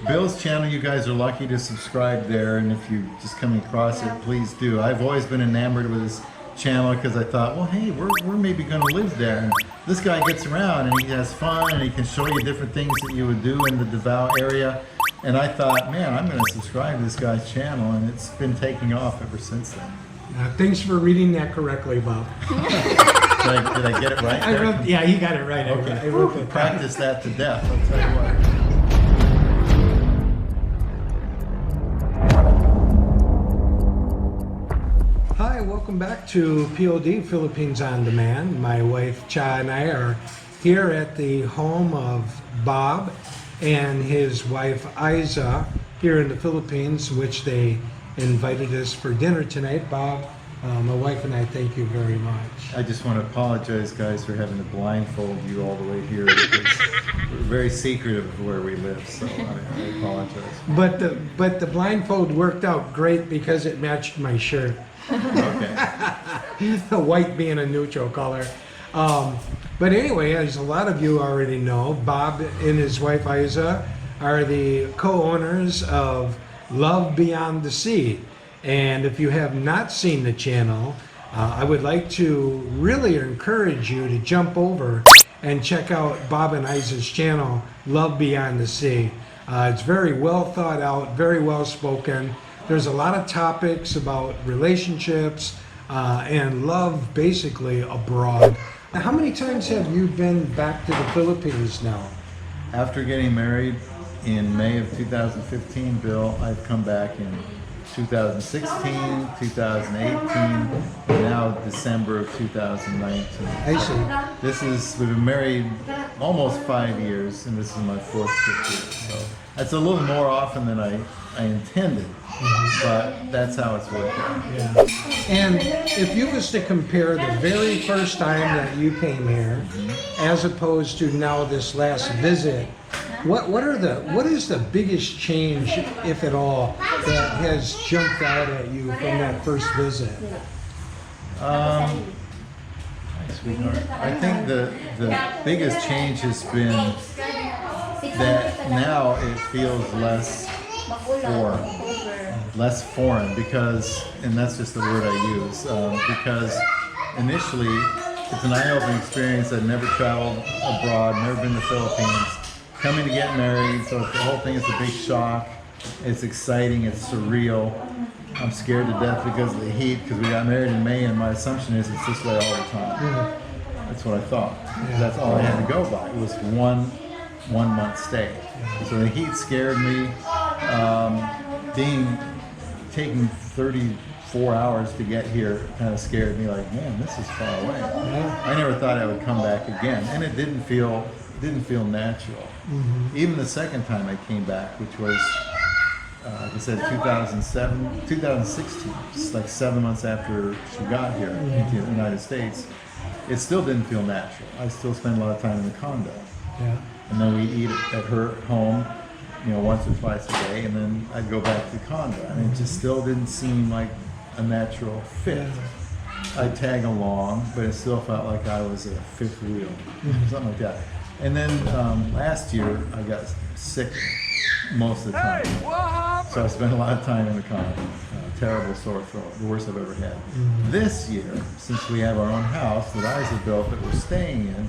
Bill's channel, you guys are lucky to subscribe there, and if you just come across it, please do. I've always been enamored with his channel because I thought, well, hey, we're maybe going to live there. And this guy gets around and he has fun and he can show you different things that you would do in the Davao area. And I thought, man, I'm going to subscribe to this guy's channel, and it's been taking off ever since then. Thanks for reading that correctly, Bob. Did I get it right? Yeah, you got it right. Okay. I wrote it. Practice that to death, I'll tell you what. Hi, welcome back to POD, Philippines On Demand. My wife Cha and I are here at the home of Bob and his wife Isa here in the Philippines, which they invited us for dinner tonight. Bob, my wife and I thank you very much. I just want to apologize, guys, for having to blindfold you all the way here because we're very secretive of where we live, so I apologize. But the blindfold worked out great because it matched my shirt. Okay. The white being a neutral color. But anyway, as a lot of you already know, Bob and his wife Isa are the co-owners of Love Beyond the Sea. And if you have not seen the channel, I would like to really encourage you to jump over and check out Bob and Isa's channel, Love Beyond the Sea. It's very well thought out, very well spoken. There's a lot of topics about relationships and love basically abroad. How many times have you been back to the Philippines now? After getting married in May of 2015, Bill, I've come back in 2016, 2018, and now December of 2019. I see. We've been married almost 5 years, and this is my fourth trip here. So that's a little more often than I intended, but that's how it's worked out. Yeah. And if you was to compare the very first time that you came here, as opposed to now this last visit, what is the biggest change, if at all, that has jumped out at you from that first visit? Hi, sweetheart. I think the biggest change has been that now it feels less foreign because, and that's just the word I use, because initially it's an eye-opening experience. I've never traveled abroad, never been to the Philippines. Coming to get married, so the whole thing is a big shock. It's exciting, it's surreal. I'm scared to death because of the heat, because we got married in May, and my assumption is it's this way all the time. That's what I thought. That's all I had to go by. It was one month stay. So the heat scared me. Taking 34 hours to get here kind of scared me. Like, man, this is far away. I never thought I would come back again, and it didn't feel natural. Even the second time I came back, which was, like I said, 2016, just like 7 months after she got here into the United States, it still didn't feel natural. I still spend a lot of time in the condo. And then we eat at her home, once or twice a day, and then I'd go back to the condo. And it just still didn't seem like a natural fit. I'd tag along, but it still felt like I was a fifth wheel, something like that. And then last year, I got sick most of the time. So I spent a lot of time in the condo. Terrible sore throat, the worst I've ever had. This year, since we have our own house that Isa built that we're staying in,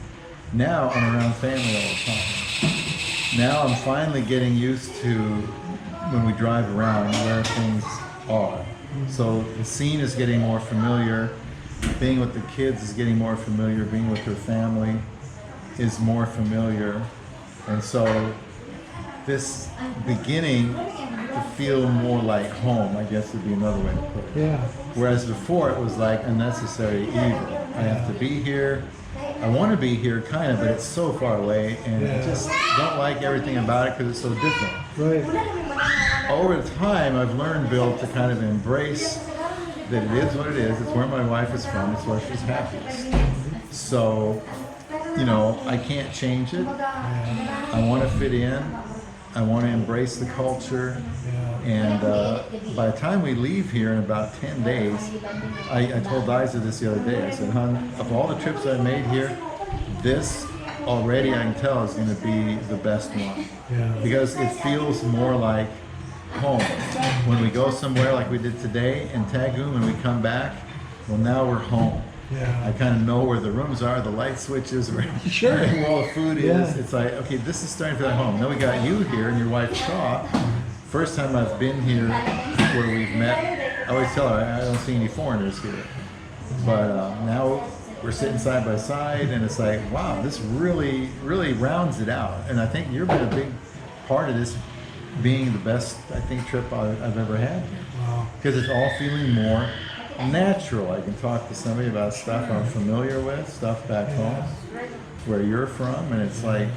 now I'm around family all the time. Now I'm finally getting used to, when we drive around, where things are. So the scene is getting more familiar. Being with the kids is getting more familiar. Being with her family is more familiar. And so this beginning to feel more like home, I guess would be another way to put it. Whereas before it was like unnecessary evil. I have to be here. I want to be here, kind of, but it's so far away, and I just don't like everything about it because it's so different. Over time, I've learned, Bill, to kind of embrace that it is what it is. It's where my wife is from. It's where she's happiest. So, I can't change it. I want to fit in. I want to embrace the culture. And by the time we leave here in about 10 days, I told Isa this the other day. I said, hon, of all the trips I've made here, this already I can tell is going to be the best one. Yeah. Because it feels more like home. When we go somewhere like we did today in Tagum and we come back, well, now we're home. Yeah. I kind of know where the rooms are, the light switches, where Sure. where all the food is. Yeah. It's like, okay, this is starting to feel like home. Then we got you here and your wife Shaw. First time I've been here where we've met, I always tell her I don't see any foreigners here. But now we're sitting side by side and it's like, wow, this really, really rounds it out. And I think you've been a big part of this being the best, I think, trip I've ever had here. Wow. Because it's all feeling more natural. I can talk to somebody about stuff I'm familiar with, stuff back home, where you're from, and it's like,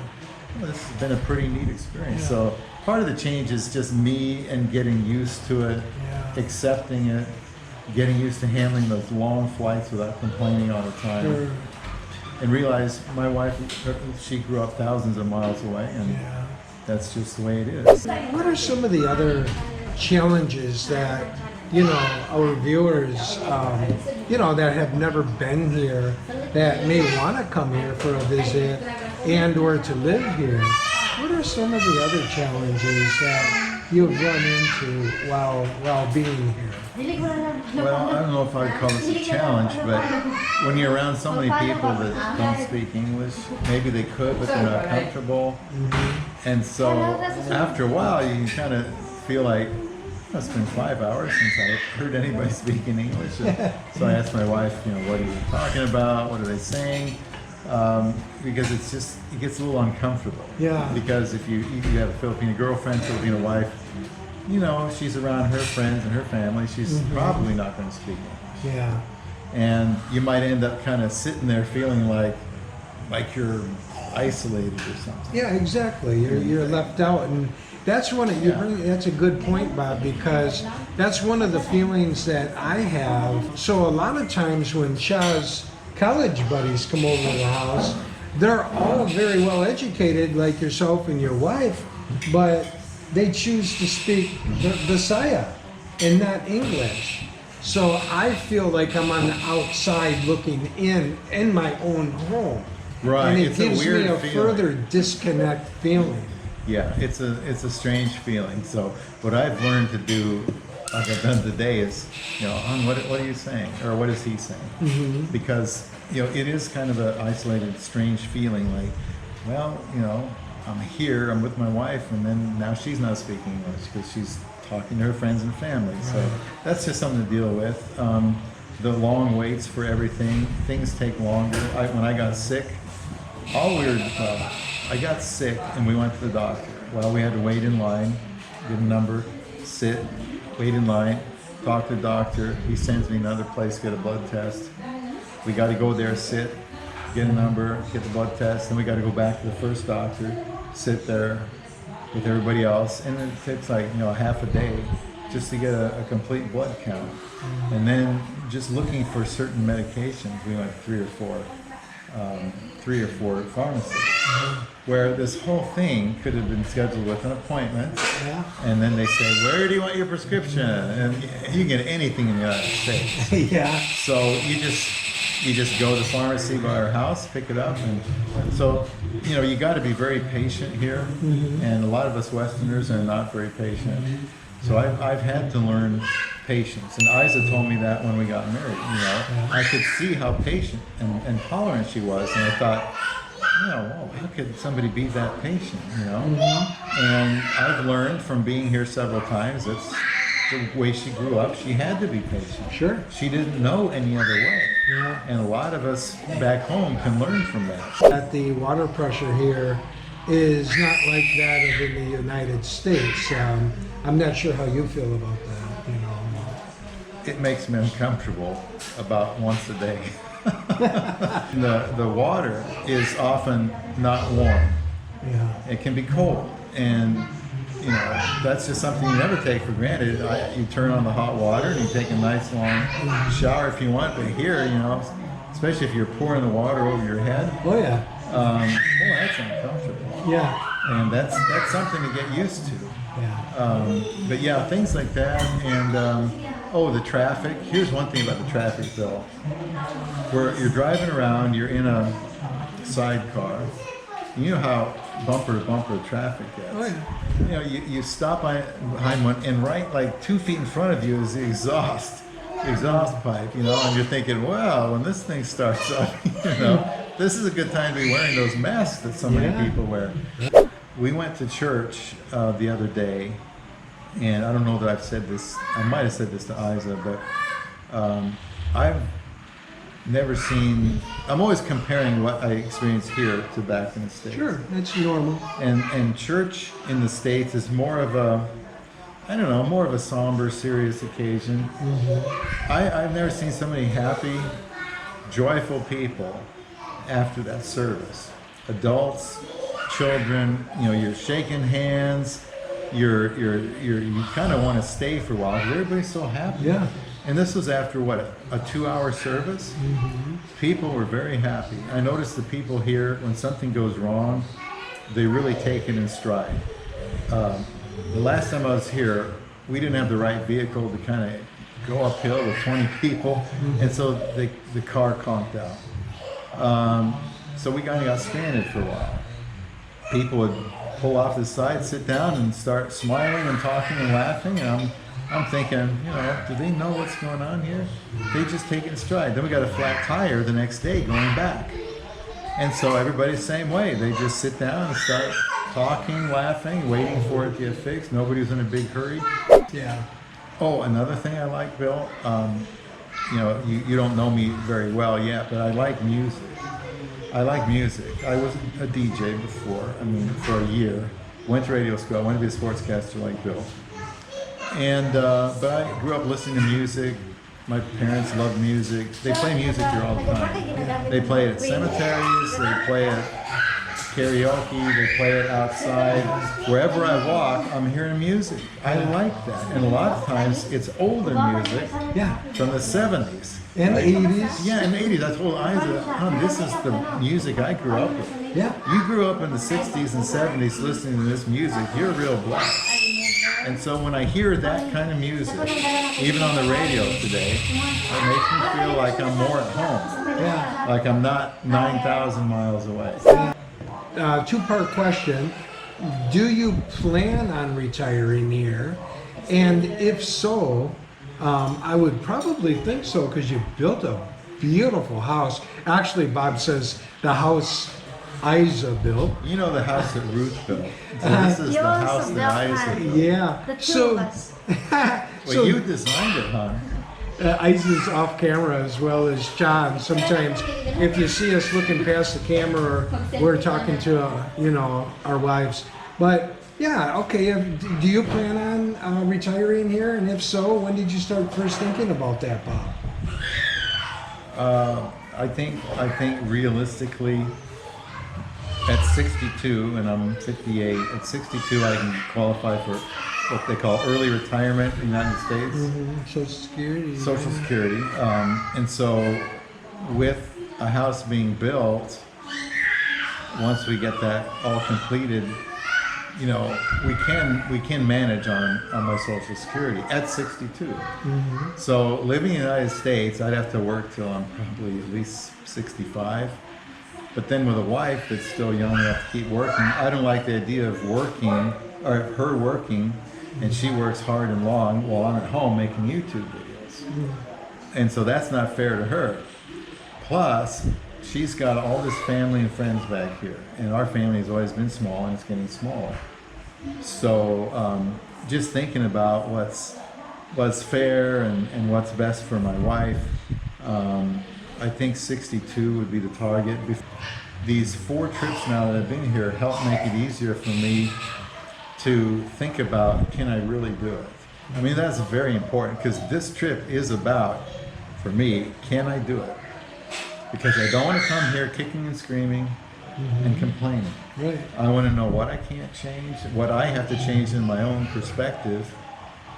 well, this has been a pretty neat experience. Yeah. So part of the change is just me and getting used to it, Yeah. accepting it, getting used to handling those long flights without complaining all the time, Sure. and realize my wife, she grew up thousands of miles away, and Yeah. that's just the way it is. What are some of the other challenges that, you know, our viewers, you know, that have never been here, that may want to come here for a visit and or to live here? What are some of the other challenges that you've run into while being here? Well, I don't know if I'd call this a challenge, but when you're around so many people that don't speak English, maybe they could, but they're not comfortable. And so after a while, you kind of feel like, oh, it's been 5 hours since I heard anybody speaking English. And so I asked my wife, you know, what are you talking about? What are they saying? Because it's just, it gets a little uncomfortable. Yeah. Because if you have a Filipino girlfriend, Filipino wife, you know, she's around her friends and her family, she's probably not going to speak English. Yeah. And you might end up kind of sitting there feeling like you're isolated or something. Yeah, exactly. You're left out, and that's one of you Yeah. bring. That's a good point, Bob, because that's one of the feelings that I have. So a lot of times when Shah's college buddies come over to the house, they're all very well educated, like yourself and your wife, but they choose to speak the Visaya and not English. So I feel like I'm on the outside looking in my own home. Right, And it it's a gives weird me a feeling. further disconnect feeling. Yeah, it's a strange feeling. So what I've learned to do, like I've done today, is, you know, what are you saying, or what is he saying? Because, you know, it is kind of an isolated, strange feeling. Like, well, you know, I'm here, I'm with my wife, and then now she's not speaking English because she's talking to her friends and family. So that's just something to deal with. The long waits for everything, things take longer. When I got sick, I got sick and we went to the doctor. Well, we had to wait in line, get a number, sit, wait in line, talk to the doctor. He sends me another place, get a blood test. We got to go there, sit, get a number, get the blood test. Then we got to go back to the first doctor, sit there with everybody else. And it takes like, you know, half a day just to get a complete blood count. And then just looking for certain medications, we went three or four pharmacies, where this whole thing could have been scheduled with an appointment. Yeah. And then they say, where do you want your prescription? And you can get anything in the United States. Yeah. So you just go to the pharmacy by our house, pick it up, and so, you know, you got to be very patient here, and a lot of us Westerners are not very patient. So I've had to learn patience, and Isa told me that when we got married. You know, I could see how patient and tolerant she was, and I thought, you know, whoa, how could somebody be that patient? You know, and I've learned from being here several times that's the way she grew up. She had to be patient. Sure. She didn't know any other way. Yeah. And a lot of us back home can learn from that. That the water pressure here is not like that of in the United States. I'm not sure how you feel about that. You know. It makes me uncomfortable about once a day. The water is often not warm. Yeah. It can be cold, and you know that's just something you never take for granted. You turn on the hot water and you take a nice long shower if you want, but here, you know, especially if you're pouring the water over your head, Oh yeah. that's uncomfortable. Yeah. And that's something to get used to. Yeah. But yeah, things like that, and the traffic. Here's one thing about the traffic, though. Where you're driving around, you're in a sidecar, You know how bumper to bumper traffic gets. Oh, yeah. You know, you stop behind one, and right like 2 feet in front of you is the exhaust pipe, you know, and you're thinking, wow, when this thing starts up, you know, this is a good time to be wearing those masks that so many people wear. We went to church the other day, and I don't know that I've said this, I might have said this to Isa, but I've never seen, I'm always comparing what I experienced here to back in the States. Sure, that's normal. And church in the States is more of a, I don't know, more of a somber, serious occasion. I've never seen so many happy, joyful people after that service. Adults, children, you know, you're shaking hands, you kind of want to stay for a while because everybody's so happy. Yeah. And this was after what, a 2-hour service? People were very happy. I noticed the people here, when something goes wrong, they really take it in stride. The last time I was here, we didn't have the right vehicle to kind of go uphill with 20 people, and so the car conked out. So we kind of got stranded for a while. People would pull off the side, sit down, and start smiling and talking and laughing, and I'm thinking, you know, do they know what's going on here? They just take it in stride. Then we got a flat tire the next day going back. And so everybody's the same way. They just sit down and start talking, laughing, waiting for it to get fixed. Nobody's in a big hurry. Yeah. Oh, another thing I like, Bill, you know, you don't know me very well yet, but I like music. I like music. I was a DJ before, I mean, for a year. Went to radio school. I wanted to be a sportscaster like Bill. And but I grew up listening to music. My parents love music. They play music here all the time. They play it at cemeteries. They play it karaoke. They play it outside. Wherever I walk, I'm hearing music. I like that. And a lot of times it's older music from the 70s. And 80s. Yeah, in the 80s. I told Isa, this is the music I grew up with. Yeah. You grew up in the 60s and 70s listening to this music. You're real blessed. And so when I hear that kind of music, even on the radio today, it makes me feel like I'm more at home. Yeah. Like I'm not 9,000 miles away. Two-part question. Do you plan on retiring here? And if so, I would probably think so because you built a beautiful house. Actually, Bob says the house Isa built. You know the house that Ruth built. So this is the house that Isa built. Yeah. The two of us. Well, you designed it, huh? Isa's off camera as well as John. Sometimes if you see us looking past the camera, we're talking to, you know, our wives. But yeah, okay. Do you plan on retiring here? And if so, when did you start first thinking about that, Bob? I think realistically, at 62, and I'm 58, at 62 I can qualify for what they call early retirement in the United States. Social Security. Social Security. And so with a house being built, once we get that all completed, you know, we can manage on my Social Security at 62. So living in the United States, I'd have to work till I'm probably at least 65. But then with a wife that's still young enough to keep working, I don't like the idea of working, or her working, and she works hard and long while I'm at home making YouTube videos. And so that's not fair to her. Plus, she's got all this family and friends back here, and our family has always been small, and it's getting smaller. So just thinking about what's fair and what's best for my wife, I think 62 would be the target. These 4 trips now that I've been here help make it easier for me to think about, can I really do it? I mean, that's very important because this trip is about, for me, can I do it? Because I don't want to come here kicking and screaming and complaining. Right. I want to know what I can't change, what I have to change in my own perspective,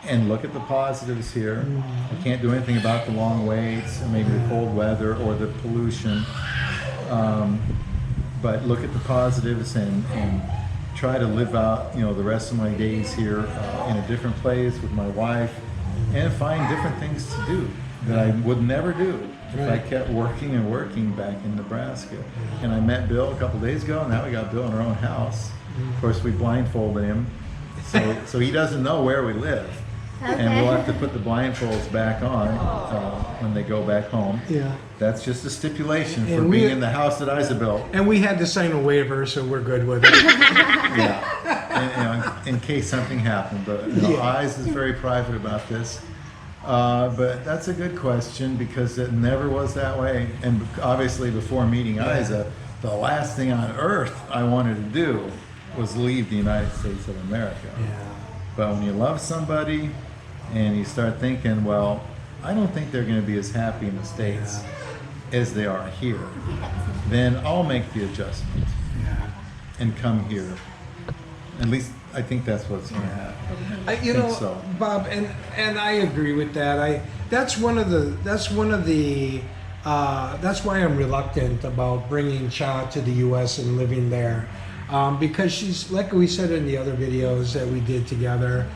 and look at the positives here. I can't do anything about the long waits, or maybe the cold weather or the pollution, but look at the positives and try to live out, you know, the rest of my days here in a different place with my wife, and find different things to do. that I would never do if I kept working and working back in Nebraska. And I met Bill a couple days ago, and now we got Bill in our own house. Of course, we blindfolded him, so he doesn't know where we live. And we'll have to put the blindfolds back on when they go back home. Yeah. That's just a stipulation for being in the house that Isa built. And we had to sign a waiver, so we're good with it. Yeah. In case something happened. But Isa is very private about this. But that's a good question because it never was that way. And obviously, before meeting Isa, the last thing on earth I wanted to do was leave the United States of America. Yeah. But when you love somebody and you start thinking, well, I don't think they're going to be as happy in the States as they are here, then I'll make the adjustment and come here. At least I think that's what's going to happen. You know, Bob, and I agree with that. That's why I'm reluctant about bringing Cha to the U.S. and living there, because she's, like we said in the other videos that we did together,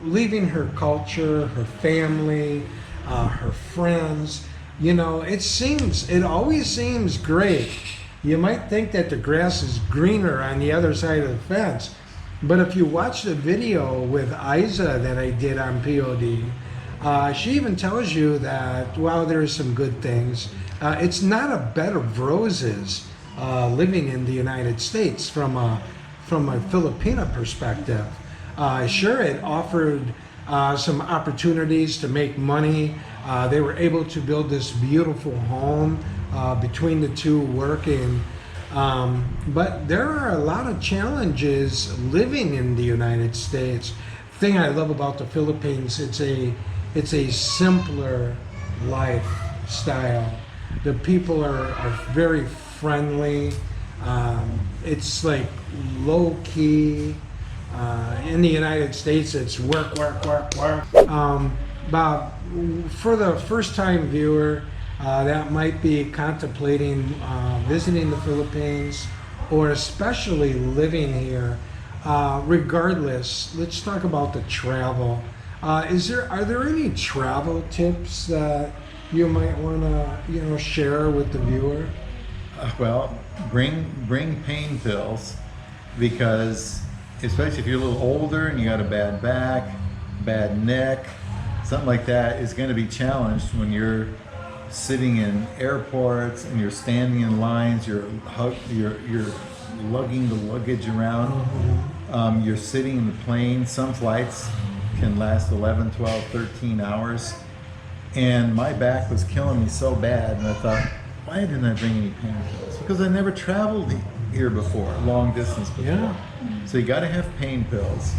leaving her culture, her family, her friends. You know, it always seems great. You might think that the grass is greener on the other side of the fence. But if you watch the video with Isa that I did on POD, she even tells you that while there are some good things, it's not a bed of roses living in the United States from a Filipina perspective. Sure, it offered some opportunities to make money. They were able to build this beautiful home between the two working. But there are a lot of challenges living in the United States. Thing I love about the Philippines, it's a simpler lifestyle. The people are very friendly. It's like low key. In the United States, it's work. Bob, for the first time viewer that might be contemplating visiting the Philippines or especially living here, regardless, let's talk about the travel. Are there any travel tips that you might want to share with the viewer? Well, bring pain pills, because especially if you're a little older and you got a bad back, bad neck, something like that is going to be challenged when you're sitting in airports and you're standing in lines, you're lugging the luggage around, you're sitting in the plane. Some flights can last 11, 12, 13 hours. And my back was killing me so bad, and I thought, why didn't I bring any pain pills? Because I never traveled here before, long distance before. Yeah. So you got to have pain pills.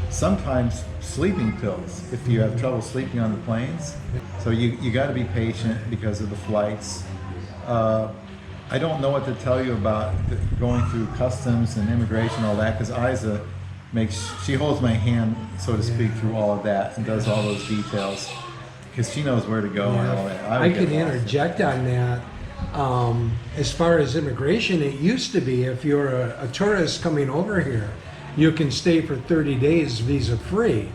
Sometimes sleeping pills if you have trouble sleeping on the planes. So you got to be patient because of the flights. I don't know what to tell you about going through customs and immigration, all that, because Isa she holds my hand, so to speak, through all of that and does all those details because she knows where to go and all that. I could interject on that. As far as immigration, it used to be if you're a tourist coming over here, you can stay for 30 days visa free.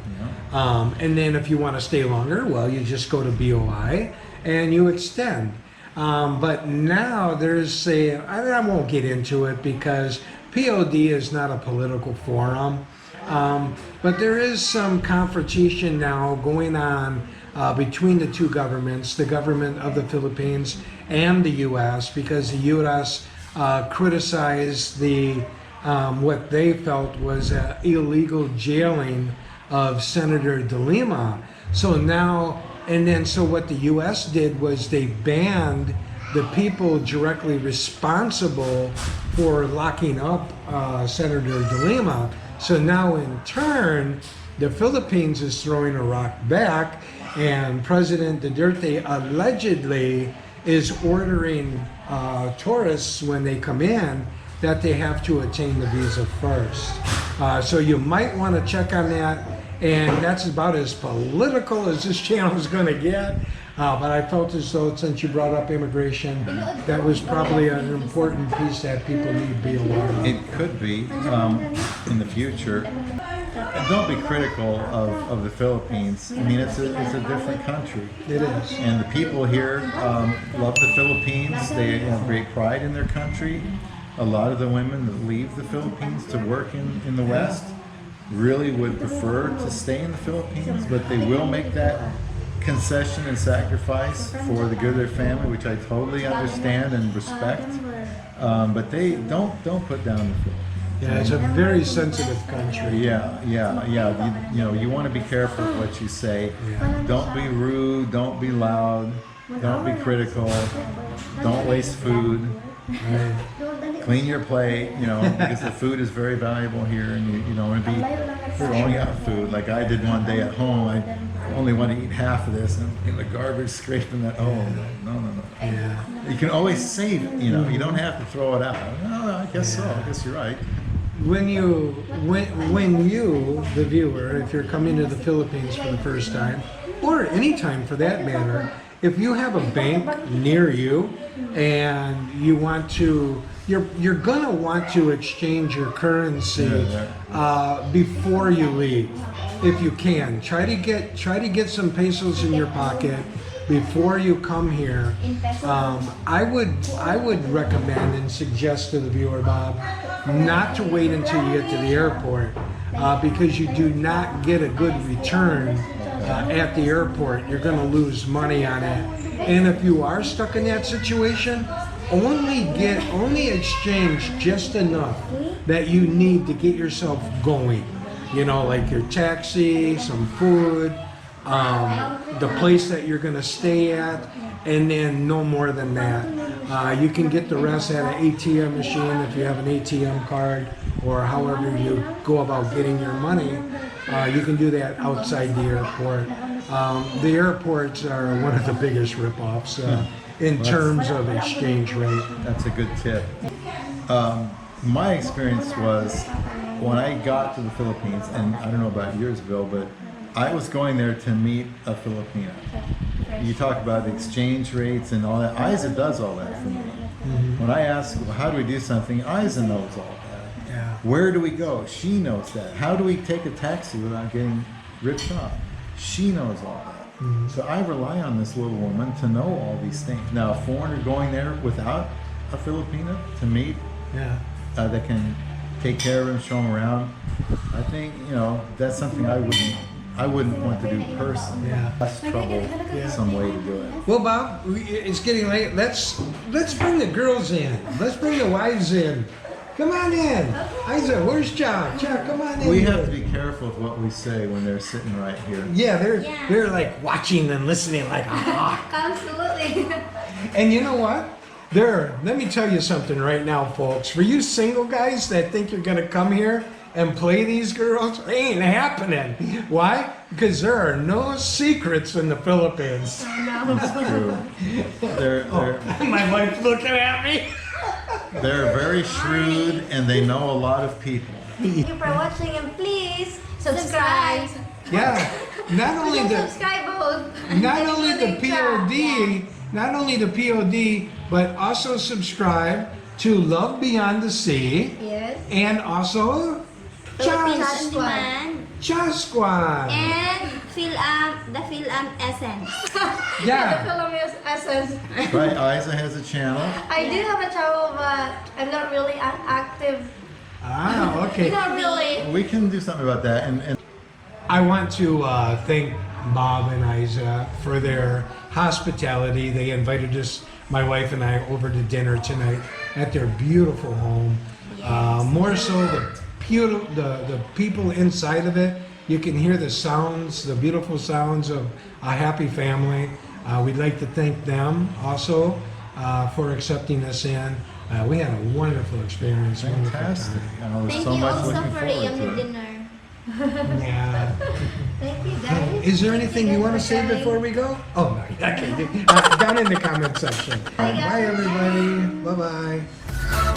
Yeah. And then if you want to stay longer, well, you just go to BOI and you extend. But now there's I won't get into it because POD is not a political forum. But there is some confrontation now going on between the two governments, the government of the Philippines and the U.S., because the U.S. Criticized what they felt was illegal jailing of Senator De Lima. So what the U.S. did was they banned the people directly responsible for locking up Senator De Lima. So now in turn, the Philippines is throwing a rock back, and President Duterte allegedly is ordering tourists when they come in that they have to attain the visa first. So you might want to check on that, and that's about as political as this channel is going to get. But I felt as though, since you brought up immigration, that was probably an important piece that people need to be aware of. It could be in the future. And don't be critical of the Philippines. I mean, it's a different country. It is. And the people here love the Philippines. They have great pride in their country. A lot of the women that leave the Philippines to work in the West really would prefer to stay in the Philippines, but they will make that concession and sacrifice for the good of their family, which I totally understand and respect. But they don't put down the Philippines. Yeah, it's a very sensitive country. Yeah. You want to be careful with what you say. Yeah. Don't be rude. Don't be loud. Don't be critical. Don't waste food. Right. Clean your plate, because the food is very valuable here, and you don't want to be throwing out food. Like I did one day at home, I only want to eat half of this, and in the garbage scraping that. Oh no. Yeah. You can always save it. You don't have to throw it out. No, I guess so. I guess you're right. When you, the viewer, if you're coming to the Philippines for the first time, or any time for that matter, if you have a bank near you and you want to, you're gonna want to exchange your currency before you leave, if you can. Try to get some pesos in your pocket before you come here. I would recommend and suggest to the viewer, Bob, not to wait until you get to the airport, because you do not get a good return at the airport. You're going to lose money on it. And if you are stuck in that situation, only exchange just enough that you need to get yourself going. Like your taxi, some food, the place that you're going to stay at, and then no more than that. You can get the rest at an ATM machine if you have an ATM card, or however you go about getting your money. You can do that outside the airport. The airports are one of the biggest ripoffs in terms of exchange rate. That's a good tip. My experience was when I got to the Philippines, and I don't know about yours, Bill, but I was going there to meet a Filipina. You talk about the exchange rates and all that. Isa does all that for me. Mm-hmm. When I ask, well, how do we do something, Isa knows all that. Yeah. Where do we go? She knows that. How do we take a taxi without getting ripped off? She knows all that. Mm-hmm. So I rely on this little woman to know all these things. Now, a foreigner going there without a Filipina to meet, that can take care of him, show him around, I think, that's something I wouldn't want to do personally. Yeah. Less trouble, some way to do it. Well, Bob, it's getting late. Let's bring the girls in. Let's bring the wives in. Come on in. Isa, where's Chuck? Chuck, come on in. We have to be careful with what we say when they're sitting right here. Yeah, they're like watching and listening like a hawk. Absolutely. And you know what? Let me tell you something right now, folks. For you single guys that think you're gonna come here and play these girls, it ain't happening. Why? Because there are no secrets in the Philippines. That's true. My wife's looking at me. They're very shrewd and they know a lot of people. Thank you for watching, and please subscribe. Yeah. Not only Subscribe both. not only the POD, but also subscribe to Love Beyond the Sea. Yes. And also Filipina Squad. Just Squad. And the Film Essence. Yeah. The Film Essence. Right, Isa has a channel. I do have a channel, but I'm not really active. Ah, okay. Not really. We can do something about that. And I want to thank Bob and Isa for their hospitality. They invited us, my wife and I, over to dinner tonight at their beautiful home. More so the people inside of it. You can hear the sounds, the beautiful sounds of a happy family. We'd like to thank them also for accepting us in. We had a wonderful experience. fantastic. Wonderful I was Thank so you much also looking for a forward yummy to it. dinner. time. Yeah. Thank you, guys. Is there Thank anything you guys want to for say coming. before we go? Oh, no. Okay. Down in the comment section. Bye, Bye, guys. everybody. Bye-bye.